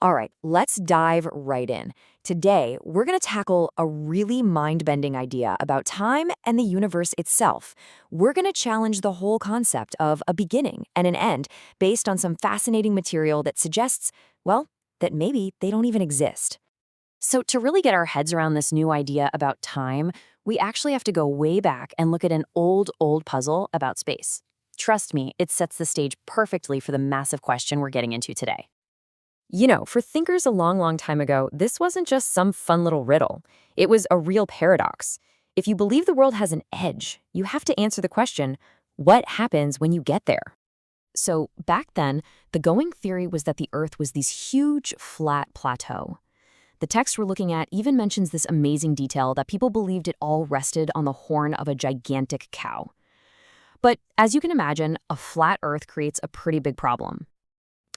All right, let's dive right in. Today, we're going to tackle a really mind-bending idea about time and the universe itself. We're going to challenge the whole concept of a beginning and an end based on some fascinating material that suggests, well, that maybe they don't even exist. So to really get our heads around this new idea about time, we actually have to go way back and look at an old puzzle about space. Trust me, it sets the stage perfectly for the massive question we're getting into today. For thinkers a long time ago, this wasn't just some fun little riddle. It was a real paradox. If you believe the world has an edge, you have to answer the question, what happens when you get there? So back then, the going theory was that the Earth was this huge, flat plateau. The text we're looking at even mentions this amazing detail that people believed it all rested on the horn of a gigantic cow. But as you can imagine, a flat Earth creates a pretty big problem.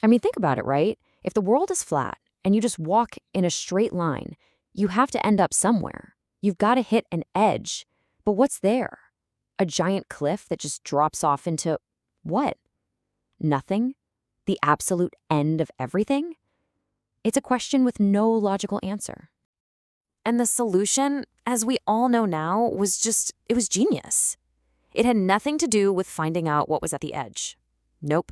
I mean, think about it, right? If the world is flat and you just walk in a straight line, you have to end up somewhere. You've got to hit an edge. But what's there? A giant cliff that just drops off into what? Nothing? The absolute end of everything? It's a question with no logical answer. And the solution, as we all know now, it was genius. It had nothing to do with finding out what was at the edge. Nope.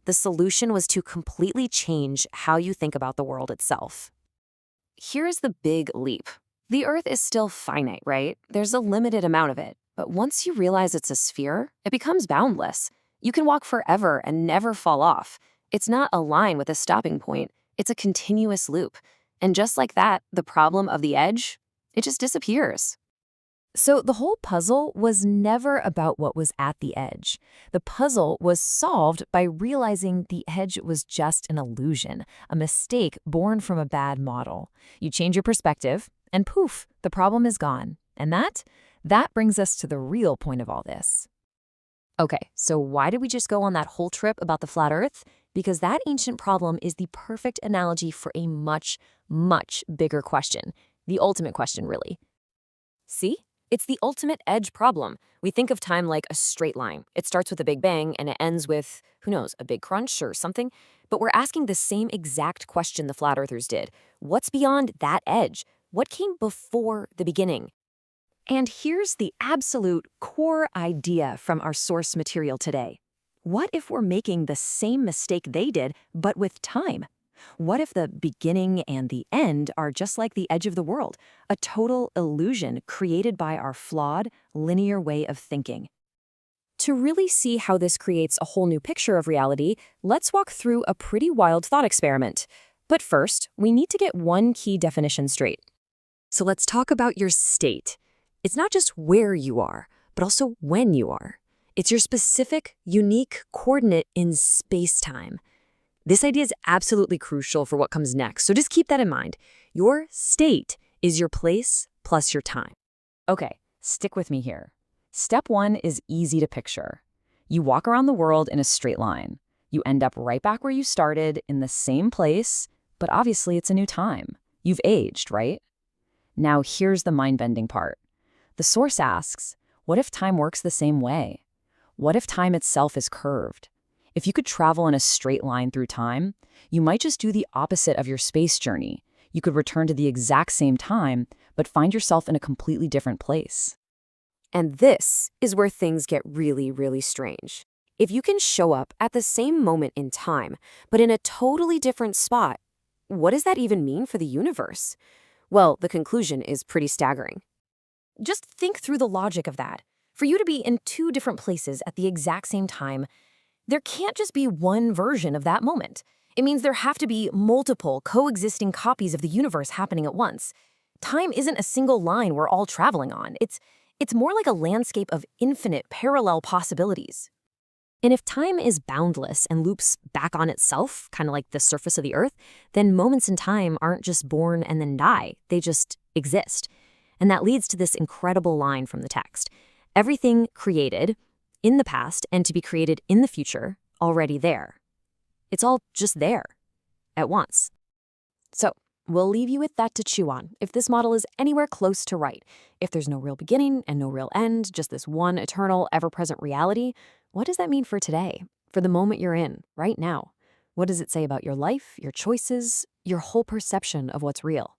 The solution was to completely change how you think about the world itself. Here's the big leap. The Earth is still finite, right? There's a limited amount of it. But once you realize it's a sphere, it becomes boundless. You can walk forever and never fall off. It's not a line with a stopping point. It's a continuous loop. And just like that, the problem of the edge, it just disappears. So the whole puzzle was never about what was at the edge. The puzzle was solved by realizing the edge was just an illusion, a mistake born from a bad model. You change your perspective, and poof, the problem is gone. And that brings us to the real point of all this. Okay, so why did we just go on that whole trip about the flat Earth? Because that ancient problem is the perfect analogy for a much bigger question. The ultimate question, really. See? It's the ultimate edge problem. We think of time like a straight line. It starts with a big bang and it ends with, who knows, a big crunch or something. But we're asking the same exact question the flat earthers did. What's beyond that edge? What came before the beginning? And here's the absolute core idea from our source material today. What if we're making the same mistake they did, but with time? What if the beginning and the end are just like the edge of the world, a total illusion created by our flawed, linear way of thinking? To really see how this creates a whole new picture of reality, let's walk through a pretty wild thought experiment. But first, we need to get one key definition straight. So let's talk about your state. It's not just where you are, but also when you are. It's your specific, unique coordinate in space-time. This idea is absolutely crucial for what comes next, so just keep that in mind. Your state is your place plus your time. Okay, stick with me here. Step one is easy to picture. You walk around the world in a straight line. You end up right back where you started in the same place, but obviously it's a new time. You've aged, right? Now here's the mind-bending part. The source asks, what if time works the same way? What if time itself is curved? If you could travel in a straight line through time, you might just do the opposite of your space journey. You could return to the exact same time, but find yourself in a completely different place. And this is where things get really strange. If you can show up at the same moment in time, but in a totally different spot, what does that even mean for the universe? Well, the conclusion is pretty staggering. Just think through the logic of that. For you to be in two different places at the exact same time, there can't just be one version of that moment. It means there have to be multiple coexisting copies of the universe happening at once. Time isn't a single line we're all traveling on. It's more like a landscape of infinite parallel possibilities. And if time is boundless and loops back on itself, kind of like the surface of the Earth, then moments in time aren't just born and then die. They just exist. And that leads to this incredible line from the text. Everything created in the past and to be created in the future, already there. It's all just there, at once. So, we'll leave you with that to chew on. If this model is anywhere close to right, if there's no real beginning and no real end, just this one eternal, ever-present reality, what does that mean for today, for the moment you're in, right now? What does it say about your life, your choices, your whole perception of what's real?